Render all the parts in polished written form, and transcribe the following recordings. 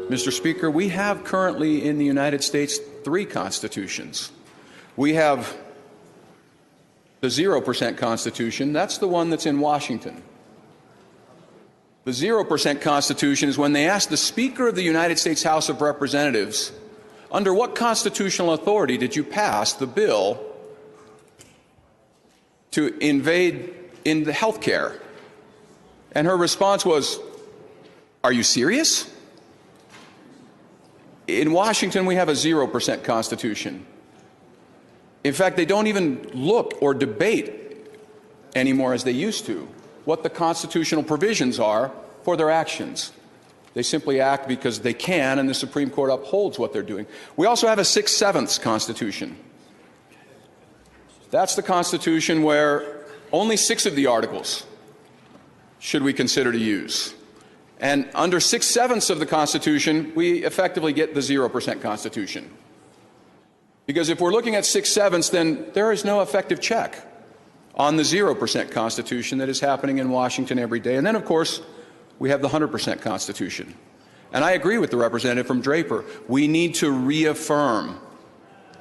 Mr. Speaker, we have currently in the United States 3 constitutions. We have the 0% Constitution. That's the one that's in Washington. The 0% Constitution is when they ask the Speaker of the United States House of Representatives, under what constitutional authority did you pass the bill to invade in the health care? And her response was, are you serious? In Washington, we have a 0% Constitution. In fact, they don't even look or debate anymore as they used to what the constitutional provisions are for their actions. They simply act because they can, and the Supreme Court upholds what they're doing. We also have a 6/7 Constitution. That's the Constitution where only 6 of the articles should we consider to use. And under 6/7 of the Constitution, we effectively get the 0% Constitution. Because if we're looking at 6/7, then there is no effective check on the 0% Constitution that is happening in Washington every day. And then, of course, we have the 100% Constitution. And I agree with the representative from Draper. We need to reaffirm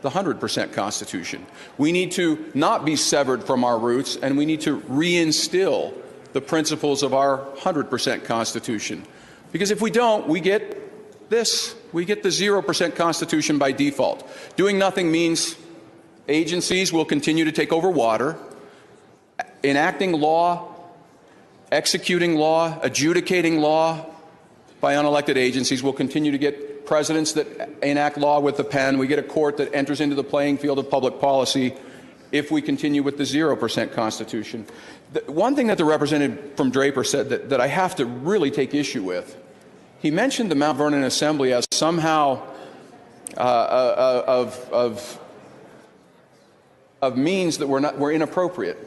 the 100% Constitution. We need to not be severed from our roots, and we need to reinstill the principles of our 100% Constitution. Because if we don't, we get this. We get the 0% Constitution by default. Doing nothing means agencies will continue to take over water, enacting law, executing law, adjudicating law by unelected agencies. Will continue to get presidents that enact law with the pen. We get a court that enters into the playing field of public policy if we continue with the 0% Constitution. One thing that the representative from Draper said that I have to really take issue with, he mentioned the Mount Vernon Assembly as somehow of means that were inappropriate.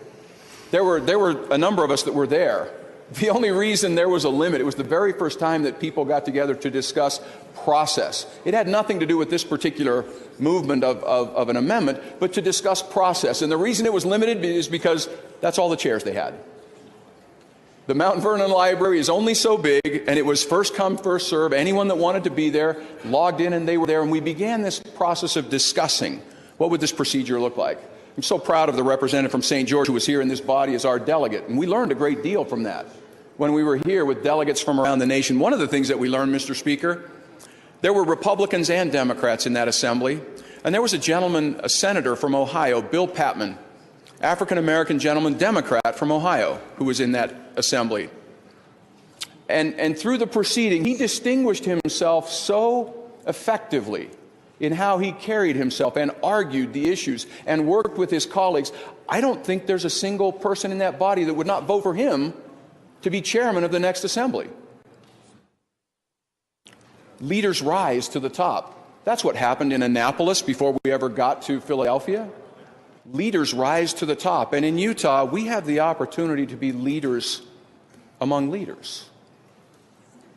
There were a number of us that were there. The only reason there was a limit, it was the very first time that people got together to discuss process. It had nothing to do with this particular movement of an amendment, but to discuss process. And the reason it was limited is because that's all the chairs they had. The Mount Vernon Library is only so big, and it was first come, first serve. Anyone that wanted to be there logged in, and they were there. And we began this process of discussing what would this procedure look like. I'm so proud of the representative from St. George who was here in this body as our delegate, and we learned a great deal from that when we were here with delegates from around the nation. One of the things that we learned, Mr. Speaker, there were Republicans and Democrats in that assembly, and there was a gentleman, a senator from Ohio, Bill Patman, African-American gentleman, Democrat from Ohio, who was in that assembly. And through the proceeding, he distinguished himself so effectively in how he carried himself and argued the issues and worked with his colleagues. I don't think there's a single person in that body that would not vote for him to be chairman of the next assembly. Leaders rise to the top. That's what happened in Annapolis before we ever got to Philadelphia. Leaders rise to the top. And in Utah, we have the opportunity to be leaders among leaders.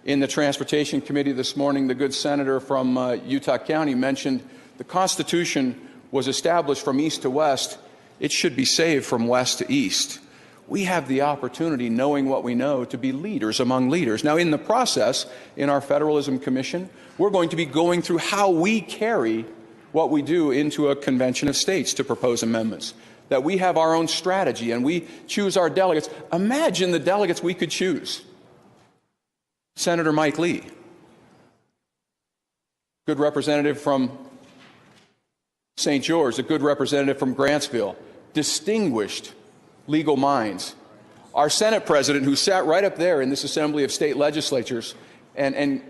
In the Transportation Committee this morning, the good senator from Utah County mentioned the Constitution was established from east to west. It should be saved from west to east. We have the opportunity, knowing what we know, to be leaders among leaders. Now, in the process, in our Federalism Commission, we're going to be going through how we carry what we do into a convention of states to propose amendments, that we have our own strategy and we choose our delegates. Imagine the delegates we could choose. Senator Mike Lee, good representative from St. George, a good representative from Grantsville, distinguished legal minds. Our Senate president, who sat right up there in this assembly of state legislatures and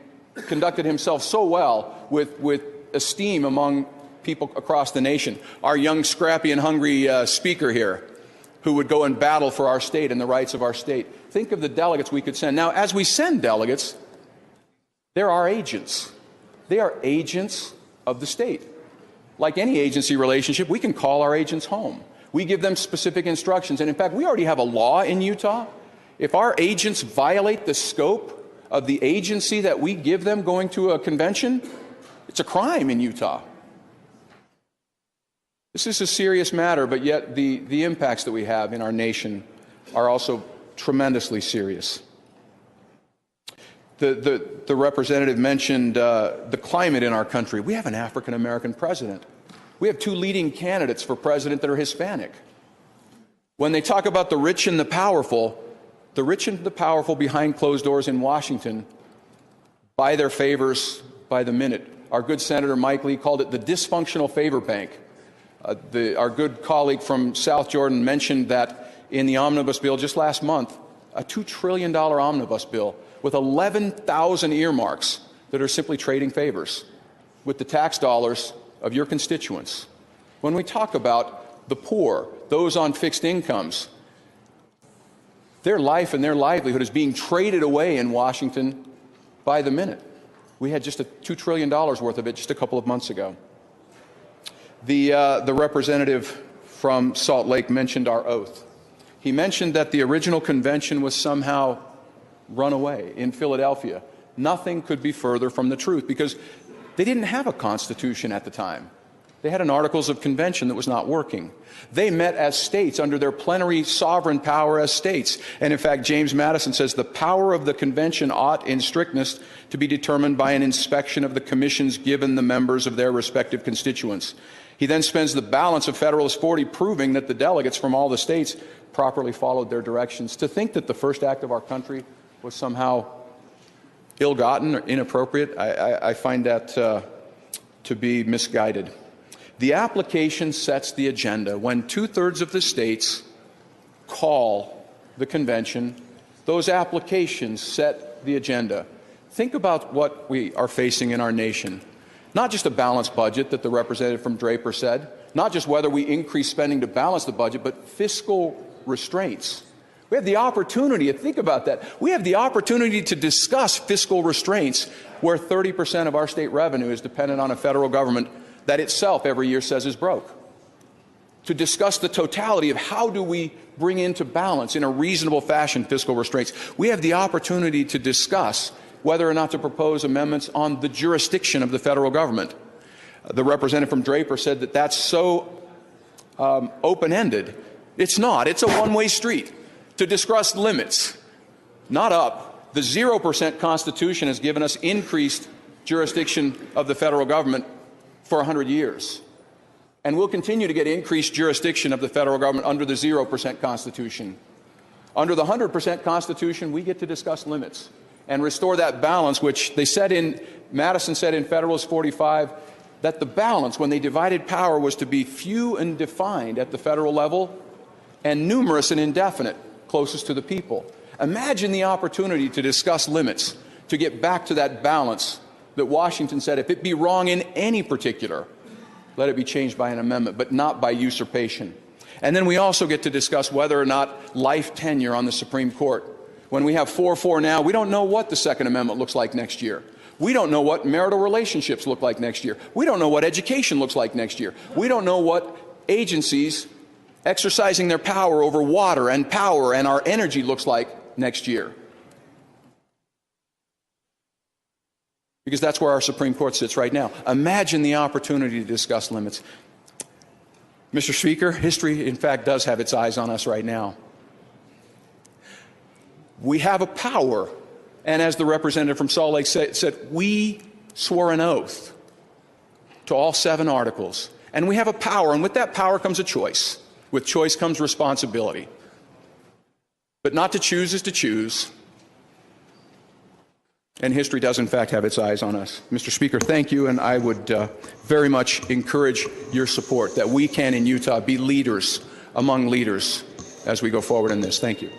conducted himself so well with esteem among people across the nation. Our young, scrappy, and hungry speaker here, who would go and battle for our state and the rights of our state. Think of the delegates we could send. Now, as we send delegates, they're our agents. They are agents of the state. Like any agency relationship, we can call our agents home. We give them specific instructions. And in fact, we already have a law in Utah. If our agents violate the scope of the agency that we give them going to a convention, it's a crime in Utah. This is a serious matter, but yet the impacts that we have in our nation are also tremendously serious. The representative mentioned the climate in our country. We have an African-American president. We have 2 leading candidates for president that are Hispanic. When they talk about the rich and the powerful behind closed doors in Washington buy their favors by the minute. Our good Senator Mike Lee called it the dysfunctional favor bank. Our good colleague from South Jordan mentioned that in the omnibus bill just last month, a $2 trillion omnibus bill with 11,000 earmarks that are simply trading favors with the tax dollars of your constituents. When we talk about the poor, those on fixed incomes, their life and their livelihood is being traded away in Washington by the minute. We had just $2 trillion worth of it just a couple of months ago. The representative from Salt Lake mentioned our oath. He mentioned that the original convention was somehow run away in Philadelphia. Nothing could be further from the truth, because they didn't have a constitution at the time. They had an Articles of Convention that was not working. They met as states under their plenary sovereign power as states. And in fact, James Madison says the power of the convention ought in strictness to be determined by an inspection of the commissions given the members of their respective constituents. He then spends the balance of Federalist 40 proving that the delegates from all the states properly followed their directions. To think that the first act of our country was somehow ill-gotten or inappropriate, I find that to be misguided. The application sets the agenda. When 2/3 of the states call the convention, those applications set the agenda. Think about what we are facing in our nation. Not just a balanced budget that the representative from Draper said, not just whether we increase spending to balance the budget, but fiscal restraints. We have the opportunity, think about that, we have the opportunity to discuss fiscal restraints where 30% of our state revenue is dependent on a federal government that itself every year says is broke. To discuss the totality of how do we bring into balance in a reasonable fashion fiscal restraints. We have the opportunity to discuss whether or not to propose amendments on the jurisdiction of the federal government. The representative from Draper said that that's so open-ended. It's not. It's a one-way street. To discuss limits, not up. The 0% Constitution has given us increased jurisdiction of the federal government for 100 years. And we'll continue to get increased jurisdiction of the federal government under the 0% Constitution. Under the 100% Constitution, we get to discuss limits and restore that balance, which they said Madison said in Federalist 45, that the balance, when they divided power, was to be few and defined at the federal level and numerous and indefinite, closest to the people. Imagine the opportunity to discuss limits, to get back to that balance that Washington said, if it be wrong in any particular, let it be changed by an amendment, but not by usurpation. And then we also get to discuss whether or not life tenure on the Supreme Court. When we have 4-4 now, we don't know what the Second Amendment looks like next year. We don't know what marital relationships look like next year. We don't know what education looks like next year. We don't know what agencies exercising their power over water and power and our energy looks like next year. Because that's where our Supreme Court sits right now. Imagine the opportunity to discuss limits. Mr. Speaker, history, in fact, does have its eyes on us right now. We have a power, and as the representative from Salt Lake said, we swore an oath to all 7 articles. And we have a power, and with that power comes a choice. With choice comes responsibility. But not to choose is to choose. And history does, in fact, have its eyes on us. Mr. Speaker, thank you, and I would very much encourage your support that we can, in Utah, be leaders among leaders as we go forward in this. Thank you.